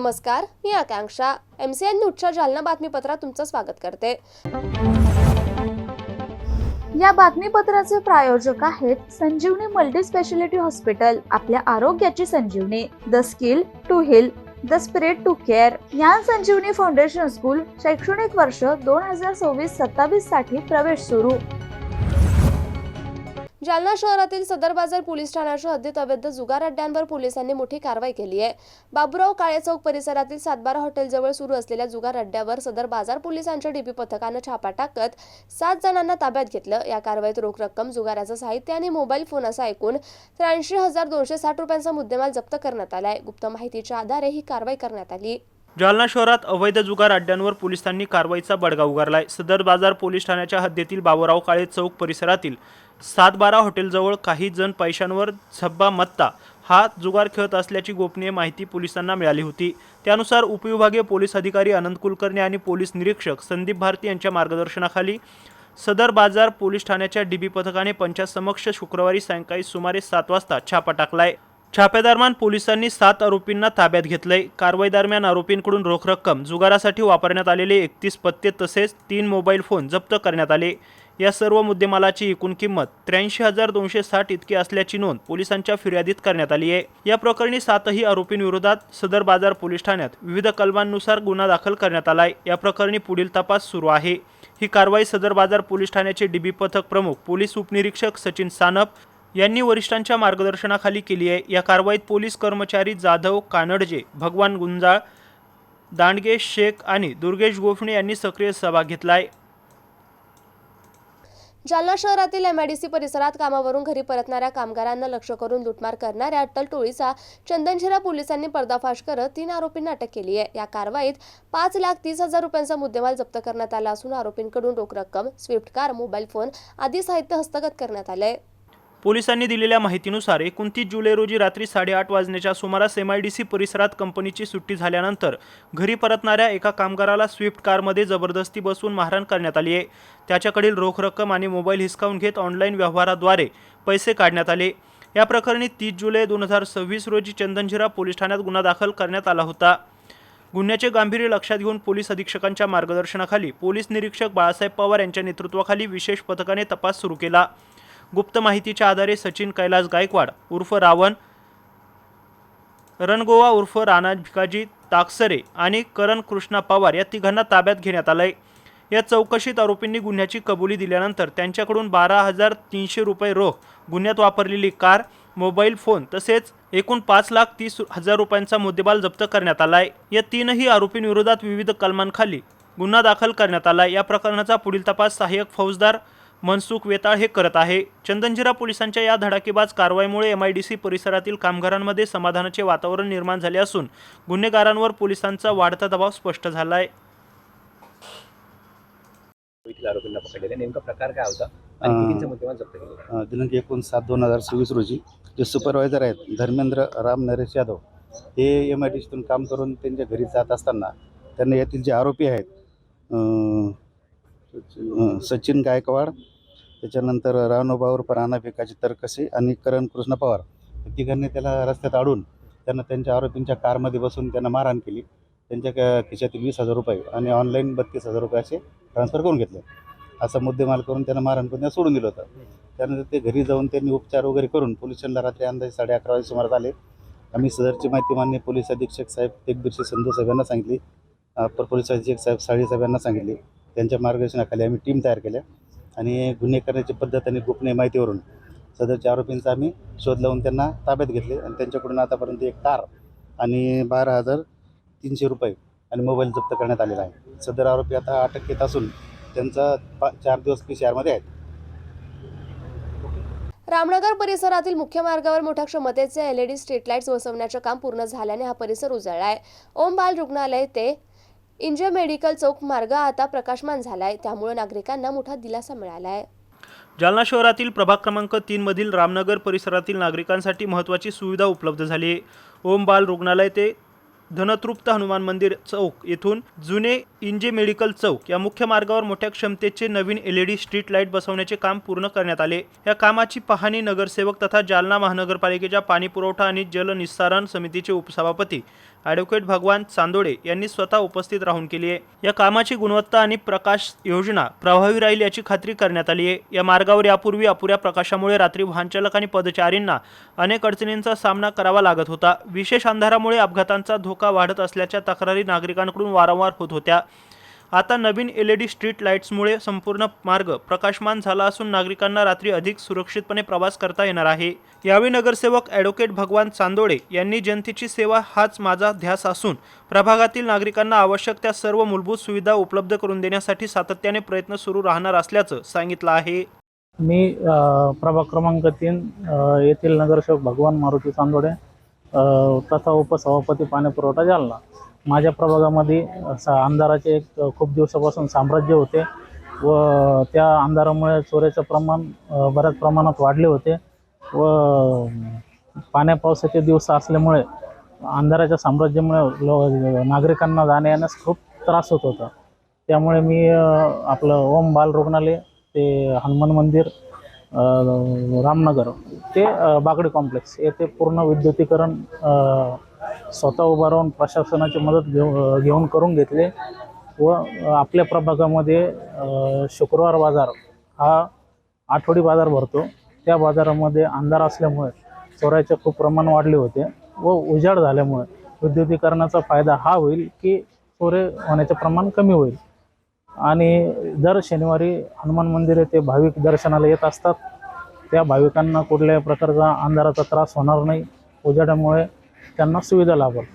नमस्कार, मी आकांक्षा MCN न्यूजच्या जालना बातमीपत्रात तुमचं स्वागत करते। या बातमीपत्राचे प्रायोजक आहेत संजीवनी मल्टी स्पेशालिटी हॉस्पिटल। आपल्या आरोग्याची संजीवनी, the skill to heal, the spirit to care. Gyan Sanjeevani foundation school शैक्षणिक वर्ष 2026-27 साठी प्रवेश सुरू। जालना शहरातील सदर बाजार पोलीस ठाण्याच्या हद्दीत अवैध जुगार अड्ड्यांवर पोलिसांनी मोठी कारवाई केली आहे। बाबूराव काळे चौक परिसरातील 7-12 हॉटेलजवळ सुरू असलेल्या जुगार अड्ड्यावर सदर बाजार पोलिसांच्या डीबी पथकाने छापा टाकत 7 जणांना ताब्यात घेतलं। या कारवाईत रोख रक्कम, जुगाराचं साहित्य आणि मोबाईल फोन असा एकूण 83,260 रुपयांचा मुद्देमाल जप्त करण्यात आलाय। गुप्त माहितीच्या आधारे ही कारवाई करण्यात आली। जालना शहरात अवैध जुगार अड्ड्यांवर पोलिसांनी कारवाईचा बडगा उगारलाय। सदर बाजार पोलीस ठाण्याच्या हद्दीतील बाबूराव काळे चौक परिसरातील 7-12 हॉटेलजवळ काही जण पैशांवर झब्बा मत्ता हा जुगार खेळत असल्याची गोपनीय माहिती पोलिसांना मिळाली होती। त्यानुसार उपविभागीय पोलीस अधिकारी अनंत कुलकर्णी आणि पोलीस निरीक्षक संदीप भारती यांच्या मार्गदर्शनाखाली सदर बाजार पोलीस ठाण्याच्या डीबी पथकाने पंचासमक्ष शुक्रवारी सायंकाळी सुमारे 7 वाजता छापा टाकलाय। छापेदरम्यान पोलिसांनी 7 आरोपींना ताब्यात घेतलंय। कारवाई दरम्यान आरोपींकडून रोख रक्कम, जुगारासाठी वापरण्यात आलेले 31 पत्ते तसेच 3 मोबाईल फोन जप्त करण्यात आले। या सर्व मुद्देमालाची एकूण किंमत 83,260 इतकी असल्याची नोंद पोलिसांच्या फिर्यादीत करण्यात आली आहे। या प्रकरणी 7ही आरोपींविरोधात सदर बाजार पोलीस ठाण्यात विविध कलमांनुसार गुन्हा दाखल करण्यात आलाय। या प्रकरणी पुढील तपास सुरू आहे। ही कारवाई सदर बाजार पोलीस ठाण्याचे डीबी पथक प्रमुख पोलीस उपनिरीक्षक सचिन सानप यांनी वरिष्ठांच्या मार्गदर्शनाखाली केली आहे। या कारवाईत पोलीस कर्मचारी जाधव कानडजे, भगवान गुंजाळ, दांडगे शेख आणि दुर्गेश गोफणे यांनी सक्रिय सहभाग घेतलाय। जालना शहरातील MIDC परिसरात कामावरून घरी परतणाऱ्या कामगारांना लक्ष्य करून लुटमार करणाऱ्या अट्टल टोळीचा चंदनझिरा पोलिसांनी पर्दाफाश करत 3 आरोपींना अटक केली आहे। या कारवाईत 5,30,000 रुपयांचा मुद्देमाल जप्त करण्यात आला असून आरोपींकडून रोख रक्कम, स्विफ्ट कार, मोबाईल फोन आदी साहित्य हस्तगत करण्यात आले। पोलिसांनी दिलेल्या माहितीनुसार 29 जुलै रोजी रात्री 8:30 वाजण्याच्या सुमारास MIDC परिसरात कंपनीची सुट्टी झाल्यानंतर घरी परतणाऱ्या एका कामगाराला स्विफ्ट कारमध्ये जबरदस्ती बसवून मारहाण करण्यात आली आहे। त्याच्याकडील रोख रक्कम आणि मोबाईल हिसकावून घेत ऑनलाईन व्यवहाराद्वारे पैसे काढण्यात आले। या प्रकरणी 30 जुलै 2026 रोजी चंदनझिरा पोलीस ठाण्यात गुन्हा दाखल करण्यात आला होता। गुन्ह्याचे गांभीर्य लक्षात घेऊन पोलीस अधीक्षकांच्या मार्गदर्शनाखाली पोलीस निरीक्षक बाळासाहेब पवार यांच्या नेतृत्वाखाली विशेष पथकाने तपास सुरू केला। गुप्त माहितीच्या आधारे सचिन कैलास गायकवाड उर्फ रावण, रणगोवा उर्फ राणा भिकाजी ताकसरे आणि करण कृष्णा पवार या तिघांना ताब्यात घेण्यात आलंय। या चौकशीत आरोपींनी गुन्ह्याची कबुली दिल्यानंतर त्यांच्याकडून 12,300 रुपये रोख, गुन्ह्यात वापरलेली कार, मोबाईल फोन तसेच एकूण 5,30,000 रुपयांचा मुद्देमाल जप्त करण्यात आलाय। या 3ही आरोपींविरोधात विविध कलमांखाली गुन्हा दाखल करण्यात आलाय। या प्रकरणाचा पुढील तपास सहाय्यक फौजदार मनसुख वेताळ हे करत आहे। चंदनझिरा पोलिसांच्या या धडाकेबाज कारवाईमुळे MIDC परिसरातील कामगारांमध्ये समाधानाचे वातावरण निर्माण झाले असून गुन्हेगारांवर पोलिसांचा वाढता दबाव स्पष्ट झाला आहे। आरोपींना पकडलेले नेमका प्रकार काय होता आणि कितीचा मुद्देमाल जप्त केला? दिनांक 29/7/2026 रोजी जे सुपरवायझर आहेत धर्मेंद्र राम नरेश यादव हे MIDCतून काम करून त्यांच्या घरी जात असताना त्यांना यातील जे आरोपी आहेत सचिन गायकवाड, त्याच्यानंतर रावणोबा उर्फ राणा भिकाजी तरकसे आणि करण कृष्ण पवार या तिघांनी त्याला रस्त्यात अडवून त्यांना त्यांच्या आरोपींच्या कारमध्ये बसून त्यांना मारहाण केली। त्यांच्या खिशातील 20,000 रुपये आणि ऑनलाईन 32,000 रुपये असे ट्रान्सफर करून घेतले। असा मुद्देमाल करून त्यांना मारहाण करून त्यांना सोडून दिलं होतं। त्यानंतर ते घरी जाऊन त्यांनी उपचार वगैरे करून पोलीस स्टेशनला रात्री अंदाजे 11:30 वाजे सुमारास आले। आम्ही सदरची माहिती माननीय पोलीस अधीक्षक साहेब तेगबीरशी संधू साहेबांना सांगितली, अप्पर पोलीस अधीक्षक साहेब साळी साहेबांना सांगितली। त्यांच्या मार्गदर्शनाखाली आम्ही टीम तयार केल्या आणि गुन्हे करण्याची पद्धत आणि गोपनीय माहितीवरून सदरच्या आरोपींचा आम्ही शोध लावून त्यांना ताब्यात घेतले आणि त्यांच्याकडून आतापर्यंत एक कार आणि 12,300 रुपये आणि मोबाईल जप्त करण्यात आलेला आहे। सदर आरोपी आता अटकेत असून त्यांचा 4 दिवस PCR मध्ये आहेत। रामनगर परिसरातील मुख्य मार्गावर मोठ्या क्षमतेचे LED स्ट्रीट लाईट्स बसवण्याचे काम पूर्ण झाल्याने हा परिसर उजळलाय। ओम बाल रुग्णालय ते इंजे मेडिकल चौक मार्ग आता प्रकाशमान झालाय, त्यामुळे नागरिकांना मोठा दिलासा मिळालाय। जालना शहरातील प्रभाग क्रमांक 3 मधील रामनगर परिसरातील नागरिकांसाठी महत्त्वाची सुविधा उपलब्ध झाली आहे। ओम बाल रुग्णालय ते धनतृप्त हनुमान मंदिर चौक येथून जुने इंजे मेडिकल चौक या मुख्य मार्गावर मोठ्या क्षमतेचे नवीन LED स्ट्रीट लाईट बसवण्याचे काम पूर्ण करण्यात आले। या कामाची पाहणी नगरसेवक तथा जालना महानगरपालिकेच्या पाणी पुरवठा आणि जल निस्सारण समितीचे उपसभापती ॲडव्होकेट भगवान चांदोडे यांनी स्वतः उपस्थित राहून केली आहे। या कामाची गुणवत्ता आणि प्रकाश योजना प्रभावी राहील याची खात्री करण्यात आली आहे। या मार्गावर यापूर्वी अपुऱ्या प्रकाशामुळे रात्री वाहनचालक आणि पदचारींना अनेक अडचणींचा सामना करावा लागत होता। विशेष अंधारामुळे अपघातांचा धोका वाढत असल्याच्या तक्रारी नागरिकांकडून वारंवार होत होत्या। आता नवीन LED स्ट्रीट लाईट्समुळे संपूर्ण मार्ग प्रकाशमान झाला असून नागरिकांना रात्री अधिक सुरक्षितपणे प्रवास करता येणार आहे। यावेळी नगरसेवक ॲडव्होकेट भगवान चांदोडे यांनी जनतेची सेवा हाच माझा ध्यास असून प्रभागातील नागरिकांना आवश्यक त्या सर्व मूलभूत सुविधा उपलब्ध करून देण्यासाठी सातत्याने प्रयत्न सुरू राहणार असल्याचं सांगितलं आहे। मी प्रभाग क्रमांक 3 येथील नगरसेवक भगवान मारुती चांदोडे तथा उपसभापती पाणीपुरवठा जालना। माझ्या प्रभागामध्ये अंधाराचे एक खूप दिवसापासून साम्राज्य होते व त्या अंधारामुळे चोरीचं प्रमाण बऱ्याच प्रमाणात वाढले होते व पाण्या पावसाचे दिवस असल्यामुळे अंधाराच्या साम्राज्यामुळे नागरिकांना जाण्या येण्यास खूप त्रास होत होता। त्यामुळे मी आपलं ओम बाल रुग्णालय ते हनुमान मंदिर रामनगर ते बागडी कॉम्प्लेक्स येथे पूर्ण विद्युतीकरण स्वतः उभा राहून प्रशासनाची मदत घेऊन करून घेतले व आपल्या प्रभागामध्ये शुक्रवार बाजार हा आठवडी बाजार भरतो। त्या बाजारामध्ये अंधार असल्यामुळे चोऱ्याचे खूप प्रमाण वाढले होते व उजाड झाल्यामुळे विद्युतीकरणाचा फायदा हा होईल की चोरी होण्याचे प्रमाण कमी होईल। आणि दर शनिवारी हनुमान मंदिर येथे भाविक दर्शनाला येत असतात। त्या भाविकांना कुठल्याही प्रकारचा अंधाराचा त्रास होणार नाही, उजाडामुळे त्यांना सुविधा लाभेल।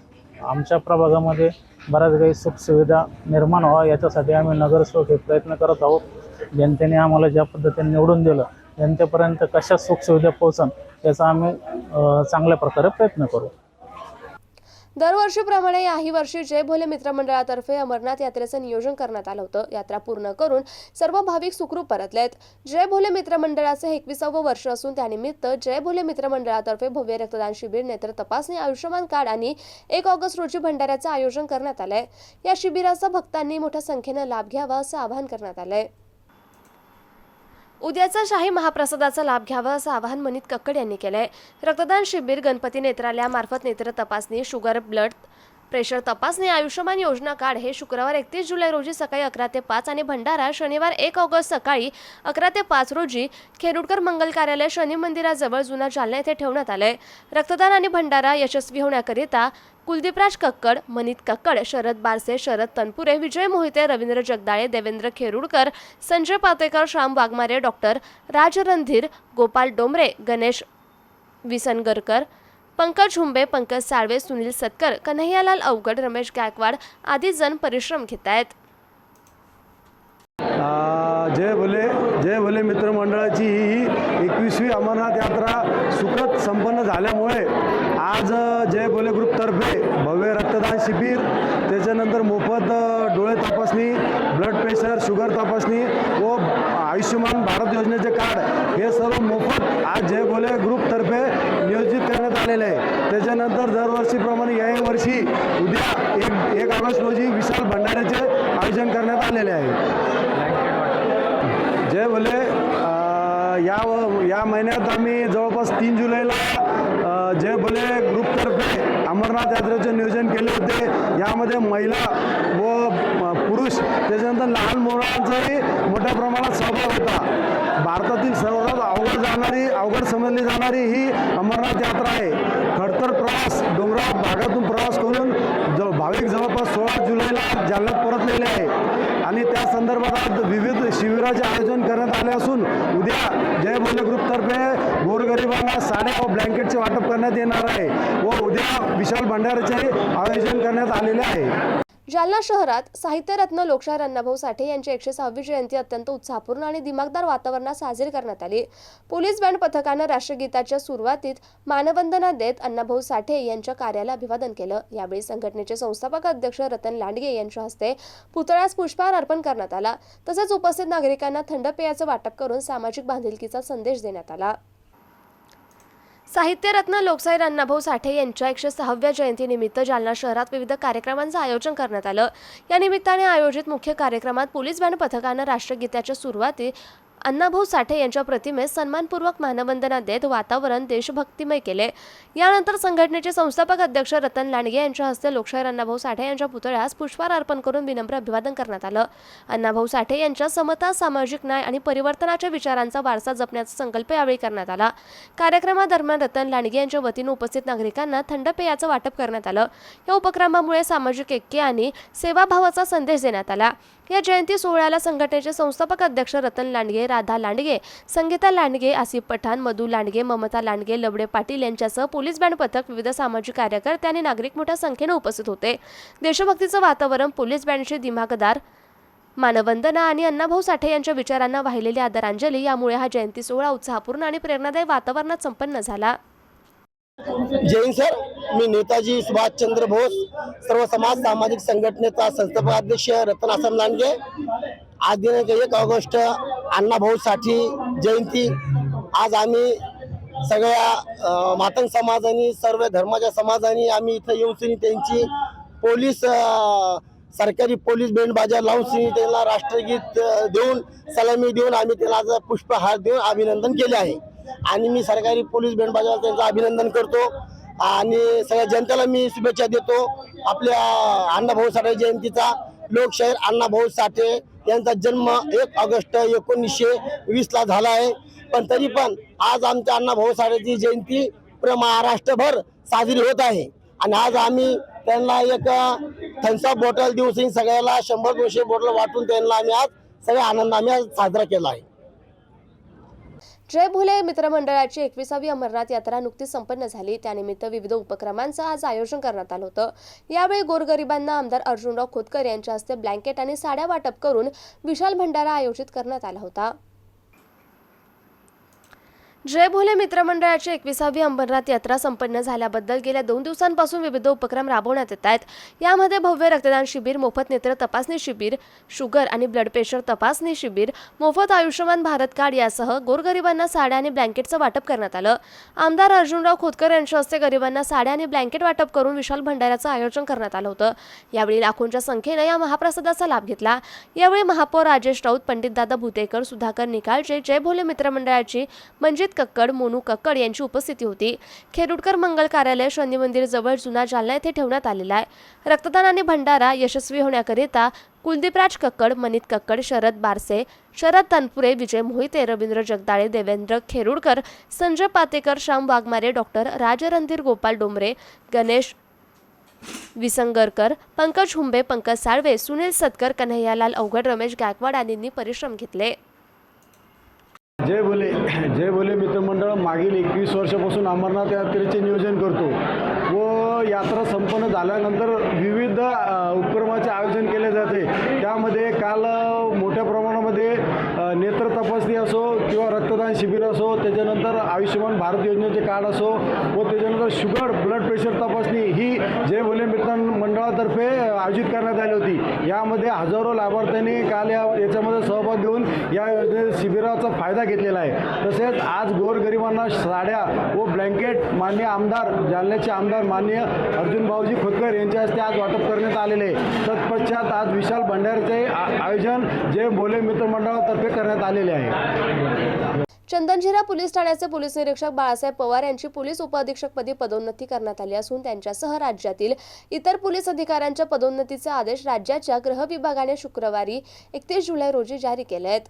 आमच्या प्रभागामध्ये बऱ्याच काही सुखसुविधा निर्माण व्हावा याच्यासाठी आम्ही नगरसेवक हे प्रयत्न करत आहोत। जनतेने आम्हाला ज्या पद्धतीने निवडून दिलं जनतेपर्यंत कशा सुखसुविधा पोहोचन याचा आम्ही चांगल्या प्रकारे प्रयत्न करू। दरवर्षीप्रमाणे याही वर्षी जय भोले मित्रमंडळातर्फे अमरनाथ यात्रेचं नियोजन करण्यात आलं होतं। यात्रा पूर्ण करून सर्व भाविक सुखरूप परतलेत। जय भोले मित्रमंडळाचे 21वे वर्ष असून त्यानिमित्त जय भोले मित्रमंडळातर्फे भव्य रक्तदान शिबिर, नेत्र तपासणी, आयुष्यमान कार्ड आणि 1 ऑगस्ट रोजी भंडाऱ्याचं आयोजन करण्यात आलंय। या शिबिराचा भक्तांनी मोठ्या संख्येनं लाभ घ्यावा असं आवाहन करण्यात आलंय। उद्याचा शाही महाप्रसादाचा लाभ घ्यावा असं आवाहन मनीत कक्कड यांनी केलंय। रक्तदान शिबिर, गणपती नेत्रालयामार्फत नेत्र तपासणी, शुगर, ब्लड प्रेशर तपासणी, आयुष्यमान योजना कार्ड हे शुक्रवार 31 जुलै रोजी सकाळी 11 ते 5 आणि भंडारा शनिवार 1 ऑगस्ट सकाळी 11 ते 5 रोजी खेरुडकर मंगल कार्यालय शनी मंदिराजवळ जुना जालना येथे ठेवण्यात आलंय। रक्तदान आणि भंडारा यशस्वी होण्याकरिता कुलदीपराज कक्कड, मनीत कक्कड, शरद बारसे, शरद तनपुरे, विजय मोहिते, रवींद्र जगदाळे, देवेंद्र खेरुडकर, संजय पातेकर, श्याम वाघमारे, डॉक्टर राज रणधीर, गोपाल डोंबरे, गणेश विसनगरकर, पंकज हुंबे, पंकज साळवे, सुनील सतकर, कन्हैयालाल अवघड, रमेश गायकवाड आदी जण परिश्रम घेत आहेत। जय भोले मित्रमंडळाची ही 21वी अमरनाथ यात्रा सुखद संपन्न झाल्यामुळे आज जय भोले ग्रुपतर्फे भव्य रक्तदान शिबिर, त्याच्यानंतर मोफत डोळे तपासणी, ब्लड प्रेशर, शुगर तपासणी व आयुष्यमान भारत योजनेचे कार्ड हे सर्व मोफत आज जय भोले ग्रुपतर्फे नियोजित करण्यात आलेले आहे। त्याच्यानंतर दरवर्षीप्रमाणे याही वर्षी उद्या 1 ऑगस्ट रोजी विशाल भंडाऱ्याचे आयोजन करण्यात आलेले आहे। जय भोले या महिन्यात आम्ही जवळपास 3 जुलैला जय भोले ग्रुपतर्फे अमरनाथ यात्रेचे नियोजन केले होते। यामध्ये महिला व पुरुष त्याच्यानंतर लहान मुलांचाही मोठ्या प्रमाणात सहभाग होता। भारतातील सर्वात अवघड समजली जाणारी ही अमरनाथ यात्रा आहे। खडतर प्रवास, डोंगराळ भागातून प्रवास करून भाविक जवळपास 16 जुलैला जालन्यात परतलेले आहे आणि त्या संदर्भात विविध शिबिराचे आयोजन करण्यात आले असून उद्या जय भोले ग्रुपतर्फे गोरगरिबांना साड्या व ब्लँकेटचे वाटप करण्यात येणार आहे व उद्या विशाल भंडाऱ्याचे आयोजन करण्यात आलेले आहे। जालना शहरात साहित्यरत्न लोकशाहीर अण्णाभाऊ साठे यांची 106वी जयंती अत्यंत उत्साहपूर्ण आणि दिमागदार वातावरणात साजरी करण्यात आली। पोलीस बँड पथकानं राष्ट्रगीताच्या सुरुवातीत मानवंदना देत अण्णाभाऊ साठे यांच्या कार्याला अभिवादन केलं। यावेळी संघटनेचे संस्थापक अध्यक्ष रतन लांडगे यांच्या हस्ते पुतळ्यास पुष्पहार अर्पण करण्यात आला। तसेच उपस्थित नागरिकांना थंड पेयाचं वाटप करून सामाजिक बांधिलकीचा संदेश देण्यात आला। साहित्यरत्न लोकशाहीर अण्णाभाऊ साठे यांच्या 106व्या जयंतीनिमित्त जालना शहरात विविध कार्यक्रमांचं आयोजन करण्यात आलं। या निमित्ताने आयोजित मुख्य कार्यक्रमात पोलीस बँड पथकानं राष्ट्रगीताच्या सुरुवाती अण्णाभाऊ साठे यांच्या प्रतिमेस सन्मानपूर्वक मानवंदना देत वातावरण देशभक्तिमय केले. यानंतर संघटनेचे संस्थापक अध्यक्ष रतन लांडगे यांच्या हस्ते लोकशाहीर अण्णाभाऊ साठे यांच्या पुतळ्यास पुष्पहार अर्पण करून विनम्र अभिवादन करण्यात आलं. अण्णाभाऊ साठे यांच्या समता, सामाजिक न्याय आणि परिवर्तनाच्या विचारांचा वारसा जपण्याचा संकल्प यावेळी करण्यात आला. कार्यक्रमादरम्यान रतन लांडगे यांच्या वतीने उपस्थित नागरिकांना थंड पेयाचं वाटप करण्यात आलं. या उपक्रमामुळे सामाजिक ऐक्य आणि सेवाभावाचा संदेश देण्यात आला. या जयंती सोहळ्याला संघटनेचे संस्थापक अध्यक्ष रतन लांडगे, राधा लांडगे, संगीता लांडगे, आसिफ पठाण, मधु लांडगे, ममता लांडगे, लवडे पाटील यांच्यासह पोलीस बँड पथक, विविध सामाजिक कार्यकर्ते आणि नागरिक मोठ्या संख्येने उपस्थित होते. देशभक्तीचं वातावरण, पोलीस बँडची दिमागदार मानवंदना आणि अण्णाभाऊ साठे यांच्या विचारांना वाहिलेली आदरांजली यामुळे हा जयंती सोहळा उत्साहपूर्ण आणि प्रेरणादायी वातावरणात संपन्न झाला. जय हिंद सर. मी नेताजी सुभाषचंद्र बोस सर्व समाज सामाजिक संघटनेचा संस्थापक अध्यक्ष रतन आसम लांडगे. आज दिनांक 1 ऑगस्ट अण्णाभाऊ साठे जयंती. आज आम्ही सगळ्या मातंग समाजाने, सर्व धर्माच्या समाजाने आम्ही इथं येऊन त्यांची पोलीस सरकारी पोलीस बँड बाजा लावून त्यांना राष्ट्रगीत देऊन, सलामी देऊन आम्ही त्यांना आज पुष्पहार देऊन अभिनंदन केले आहे. आणि मी सरकारी पोलीस बँड बाजाला त्यांचं अभिनंदन करतो आणि सगळ्या जनतेला मी शुभेच्छा देतो. आपल्या अण्णाभाऊ साठे जयंतीचा. लोकशाहीर अण्णाभाऊ साठे यांचा जन्म 1 ऑगस्ट 1920 ला झाला आहे. पण तरी पण आज आमच्या अण्णाभाऊ साठेची जयंती महाराष्ट्रभर साजरी होत आहे. आणि आज आम्ही त्यांना एक थम्सअप बॉटल देऊन सगळ्याला 100-200 बॉटल वाटून त्यांना आम्ही आज सगळ्या आनंदाने आज साजरा केला आहे. जय भोले मित्रमंडळाची 21वी अमरनाथ यात्रा नुकतीच संपन्न झाली. त्यानिमित्त विविध उपक्रमांचं आज आयोजन करण्यात आलं होतं. यावेळी गोरगरिबांना आमदार अर्जुनराव खोतकर यांच्या हस्ते ब्लँकेट आणि साड्या वाटप करून विशाल भंडारा आयोजित करण्यात आला होता. जय भोले मित्रमंडळाची 21वी अमरनाथ यात्रा संपन्न झाल्याबद्दल गेल्या 2 दिवसांपासून विविध उपक्रम राबवण्यात येत आहेत. यामध्ये भव्य रक्तदान शिबिर, मोफत नेत्र तपासणी शिबिर, शुगर आणि ब्लड प्रेशर तपासणी शिबिर, मोफत आयुष्यमान भारत कार्ड यासह गोरगरिबांना साड्या आणि ब्लँकेटचं वाटप करण्यात आलं. आमदार अर्जुनराव खोतकर यांच्या हस्ते गरिबांना साड्या आणि ब्लँकेट वाटप करून विशाल भंडाऱ्याचं आयोजन करण्यात आलं होतं. यावेळी लाखोंच्या संख्येनं या महाप्रसादाचा लाभ घेतला. यावेळी महापौर राजेश राऊत, पंडितदादा भुतेकर, सुधाकर निकाळजे, जय भोले मित्रमंडळाची मंजित कक्कड, मोनू कक्कड यांची उपस्थिती होती. खेरुडकर मंगल कार्यालय शनी मंदिर जवळ जुना जालना येथे ठेवण्यात आलेला आहे. रक्तदान आणि भंडारा यशस्वी होण्याकरिता कुलदीपराज कक्कड, मनीत कक्कड, शरद बारसे, शरद तनपुरे, विजय मोहिते, रवींद्र जगदाळे, देवेंद्र खेरुडकर, संजय पातेकर, श्याम वाघमारे, डॉक्टर राजरणधीर गोपाल डोंबरे, गणेश विसंगरकर, पंकज हुंबे, पंकज साळवे, सुनील सतकर, कन्हैयालाल अवघड, रमेश गायकवाड यांनी परिश्रम घेतले. जय भोले मित्रमंडळ मागील 21 वर्षापासून अमरनाथ यात्रेचे नियोजन करतो व यात्रा संपन्न झाल्यानंतर विविध उपक्रमाचे आयोजन केले जाते. त्यामध्ये काल मोठ्या प्रमाणामध्ये नेत्र तपासणी असो किंवा रक्तदान शिबिर असो, त्याच्यानंतर आयुष्यमान भारत योजनेचे कार्ड असो व त्याच्यानंतर शुगर ब्लड प्रेशर तपासणी ही जय भोले मित्रमंडळातर्फे आयोजित करण्यात आली होती. यामध्ये हजारो लाभार्थ्यांनी काल याच्यामध्ये सहभाग घेऊन या शिबिराचा फायदा घेतलेला आहे. तसेच आज गोरगरिबांना साड्या व ब्लँकेट माननीय आमदार, जालन्याचे आमदार माननीय अर्जुन भाऊजी खोतकर यांच्या हस्ते आज वाटप करण्यात आलेले आहे. तत्पश्चात आज विशाल भंडाऱ्याचे आयोजन जय भोले मित्रमंडळातर्फे करण्यात आलेले आहे. चंदनझिरा पोलीस ठाण्याचे पोलीस निरीक्षक बाळासाहेब पवार यांची पोलीस उपअधीक्षकपदी पदोन्नती करण्यात आली असून त्यांच्यासह राज्यातील इतर पोलीस अधिकाऱ्यांच्या पदोन्नतीचे आदेश राज्याच्या गृह विभागाने शुक्रवारी 31 जुलै रोजी जारी केले आहेत.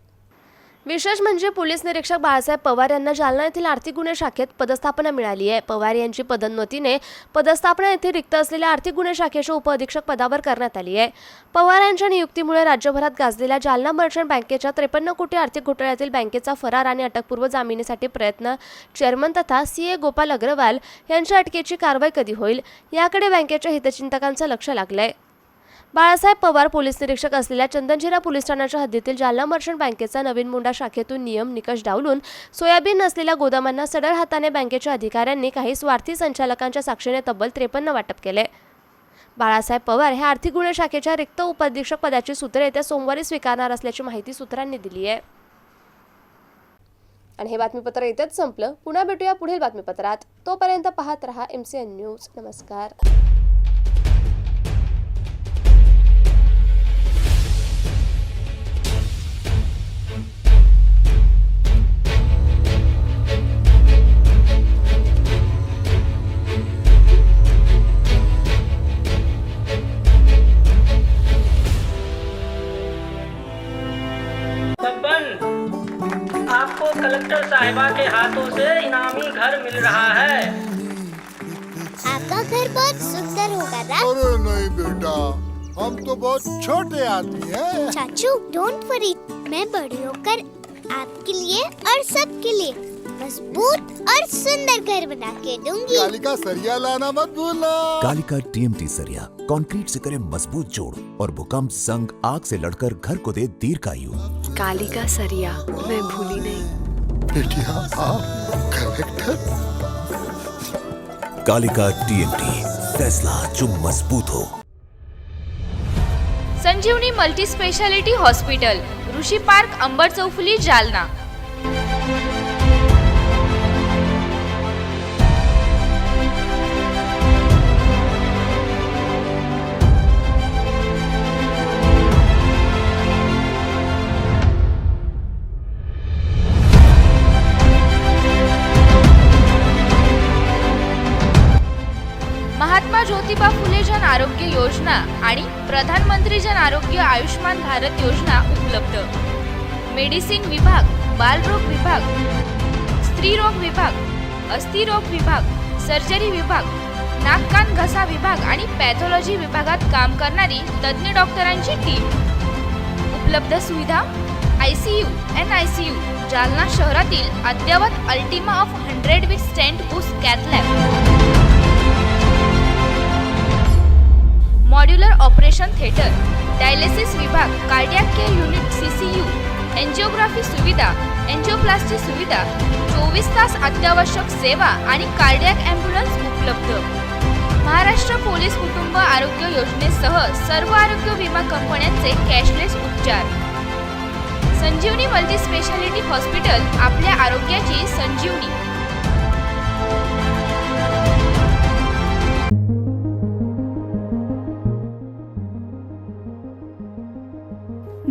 विशेष म्हणजे पोलीस निरीक्षक बाळासाहेब पवार यांना जालना येथील आर्थिक गुन्हे शाखेत पदस्थापना मिळाली आहे. पवार यांची पदोन्नतीने पदस्थापना येथे रिक्त असलेल्या आर्थिक गुन्हे शाखेच्या उपअधीक्षक पदावर करण्यात आली आहे. पवार यांच्या नियुक्तीमुळे राज्यभरात गाजलेल्या जालना मर्चंट बँकेच्या 53 कोटी आर्थिक घोटाळ्यातील बँकेचा फरार आणि अटकपूर्व जामिनीसाठी प्रयत्न चेअरमन तथा CA गोपाल अग्रवाल यांच्या अटकेची कारवाई कधी होईल याकडे बँकेच्या हितचिंतकांचं लक्ष लागलंय. बाळासाहेब पवार पोलीस निरीक्षक असलेल्या चंदनझिरा पोलीस ठाण्याच्या हद्दीतील जालना मर्चंट बँकेचा नवीन मुंडा शाखेतून नियम निकष डावलून सोयाबीन नसलेल्या गोदामांना सडळ हाताने बँकेच्या अधिकाऱ्यांनी काही स्वार्थी संचालकांच्या साक्षीने तब्बल 53 वाटप केले. बाळासाहेब पवार हे आर्थिक गुन्हे शाखेच्या रिक्त उपअधीक्षक पदाची सूत्रे येत्या सोमवारी स्वीकारणार असल्याची माहिती सूत्रांनी दिली आहे. आणि हे बातमीपत्र इथेच संपलं. पुन्हा भेटूया पुढील बातमीपत्रात. तोपर्यंत पाहत रहा MCN न्यूज. नमस्कार. कलेक्टर साहिबा के हाथों से इनामी घर मिल रहा है। आपका घर बहुत सुंदर होगा ना? अरे नहीं बेटा, हम तो बहुत छोटे आदमी हैं। चाचू डोंट वरी, मैं बड़ी होकर आपके लिए और सबके लिए मजबूत और सुंदर घर बना के दूंगी। कालिका सरिया लाना मत भूलना। कालिका TMT सरिया कंक्रीट से करे मजबूत जोड़ और भूकंप, जंग, आग से लड़कर घर को दे दीर्घायु। कालिका सरिया मैं भूली नहीं। बेटिया आप कलेक्टर। कालिका TMT, फैसला जो मजबूत हो। संजीवनी मल्टी स्पेशालिटी हॉस्पिटल, ऋषी पार्क, अंबर चौफुली, जालना। महात्मा ज्योतिबा फुले जन आरोग्य योजना आणि प्रधानमंत्री जन आरोग्य आयुष्मान भारत योजना उपलब्ध। मेडिसिन विभाग, बालरोग विभाग, स्त्रीरोग विभाग, अस्थिरोग विभाग, सर्जरी विभाग, नाक कान घसा विभाग आणि पॅथॉलॉजी विभागात काम करणारी तज्ञ डॉक्टरांची टीम। उपलब्ध सुविधा ICU, NICU, जालना शहरातील अद्ययावत Ultima of 100 with stent boost cath lab. Modular operation theatre, dialysis विभाग, cardiac care unit CCU, angiography सुविधा, एंजिओप्लास्टी सुविधा, 24 तास अत्यावश्यक सेवा आणि कार्डियक ॲम्ब्युलन्स उपलब्ध। महाराष्ट्र पोलीस कुटुंब आरोग्य योजनेसह सर्व आरोग्य विमा कंपन्यांचे कॅशलेस उपचार। संजीवनी मल्टी स्पेशालिटी हॉस्पिटल, आपल्या आरोग्याची संजीवनी।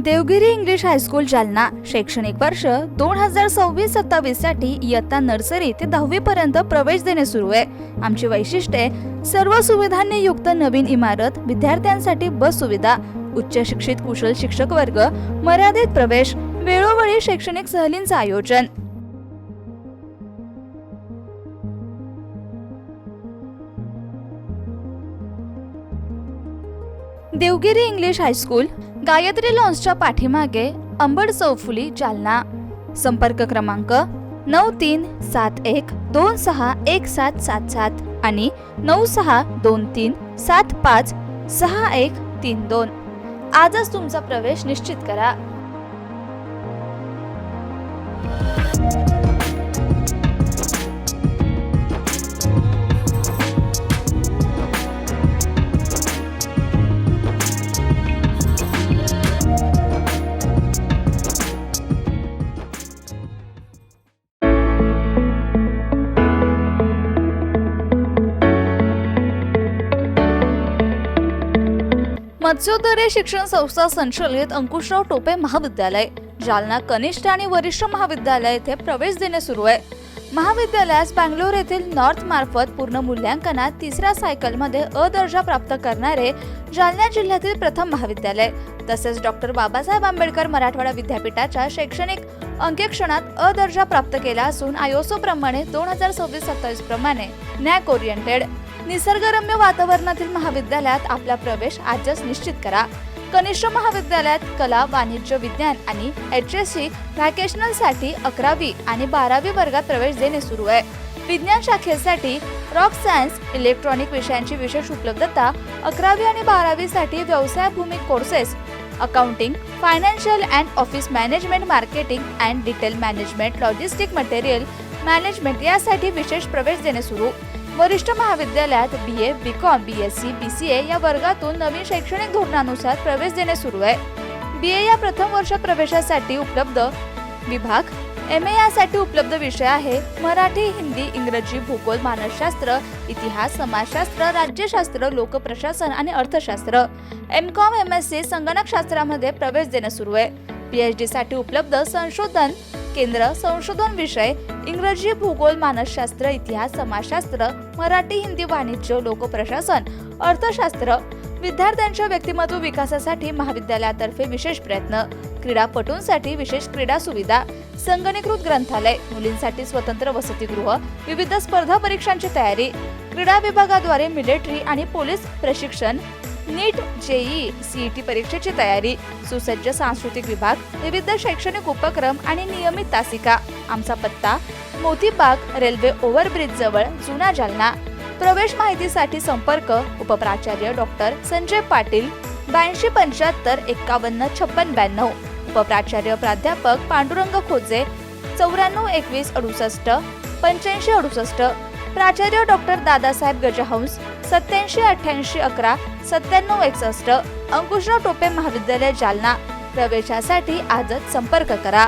देवगिरी इंग्लिश हायस्कूल जालना शैक्षणिक वर्ष 2026-27 साठी इयत्ता नर्सरी ते 10वी पर्यंत प्रवेश देणे सुरू आहे। आमची वैशिष्ट्ये सर्व सुविधांनी युक्त नवीन इमारत, विद्यार्थ्यांसाठी बस सुविधा, उच्च शिक्षित कुशल शिक्षक वर्ग, मर्यादित प्रवेश, वेळोवेळी शैक्षणिक सहलींचं आयोजन। देवगिरी इंग्लिश हायस्कूल, गायत्री लॉन्सच्या पाठीमागे, अंबड चौफुली, जालना। संपर्क क्रमांक 9371261777 आणि 9623756132। आजच तुमचा प्रवेश निश्चित करा। मत्स्योदय शिक्षण संस्था संचलित अंकुशराव टोपे महाविद्यालय, जालना कनिष्ठ आणि वरिष्ठ महाविद्यालय येथे प्रवेश देणे सुरू आहे। महाविद्यालयास बँगलोर येथील नॉर्थ मार्फत पूर्ण मूल्यांकनात 3ऱ्या सायकलमध्ये अ दर्जा प्राप्त करणारे जालना जिल्ह्यातील प्रथम महाविद्यालय, तसेच डॉक्टर बाबासाहेब आंबेडकर मराठवाडा विद्यापीठाच्या शैक्षणिक अंकेक्षणात अ दर्जा प्राप्त केला असून आयएसओ प्रमाणे 2026-27 प्रमाणे नॅक ओरिएंटेड निसर्गरम्य वातावरणातील महाविद्यालयात आपला प्रवेश आजच निश्चित करा। कनिष्ठ महाविद्यालयात कला, वाणिज्य, विज्ञान आणि HSC व्हॅकेशनल साठी 11वी आणि 12वी वर्गात प्रवेश देणे सुरू आहे। विज्ञान शाखेसाठी रॉक सायन्स, इलेक्ट्रॉनिक विषयांची विशेष उपलब्धता, 11वी आणि 12वी साठी व्यवसायभूमिक courses, accounting, financial and office management, marketing and detail management, logistic material management यासाठी विशेष प्रवेश देणे सुरू। वरिष्ठ महाविद्यालयात BA, BCom, BSc, BCA या वर्गातून नवीन शैक्षणिक धोरणानुसार प्रवेश देणे सुरू आहे। BA या प्रथम वर्ष प्रवेशासाठी उपलब्ध विभाग, MA यासाठी उपलब्ध विषय आहे मराठी, हिंदी, इंग्रजी, भूगोल, मानसशास्त्र, इतिहास, समाजशास्त्र, राज्यशास्त्र, लोकप्रशासन आणि अर्थशास्त्र। MCom, MSc संगणकशास्त्रामध्ये प्रवेश देणे सुरू आहे। PhD साठी उपलब्ध संशोधन केंद्र, संशोधन विषय इंग्रजी, भूगोल, मानसशास्त्र, इतिहास, समाजशास्त्र, मराठी, हिंदी, वाणिज्य, लोकप्रशासन, अर्थशास्त्र। विद्यार्थ्यांच्या व्यक्तिमत्व विकासासाठी महाविद्यालयातर्फे विशेष प्रयत्न, क्रीडापटूंसाठी विशेष क्रीडा सुविधा, संगणकीकृत ग्रंथालय, मुलींसाठी स्वतंत्र वसतिगृह, विविध स्पर्धा परीक्षांची तयारी, क्रीडा विभागाद्वारे मिलिटरी आणि पोलीस प्रशिक्षण, नीट, जेईई, सीईटी परीक्षेची तयारी, सुसज्ज सांस्कृतिक विभाग, विविध शैक्षणिक उपक्रम आणि नियमित तासिका. आमचा पत्ता मोतीबाग, रेल्वे ओव्हरब्रिज जवळ, जुना जालना. प्रवेश माहितीसाठी संपर्क उपप्राचार्य डॉक्टर संजय पाटील 8275 51 56 92, उपप्राचार्य प्राध्यापक पांडुरंग खोजे 9421 68 85 68, प्राचार्य डॉक्टर दादासाहेब गजहंस 87 88 11 97 61, अंकुशराव टोपे महाविद्यालय जालना. प्रवेशासाठी आजच संपर्क करा.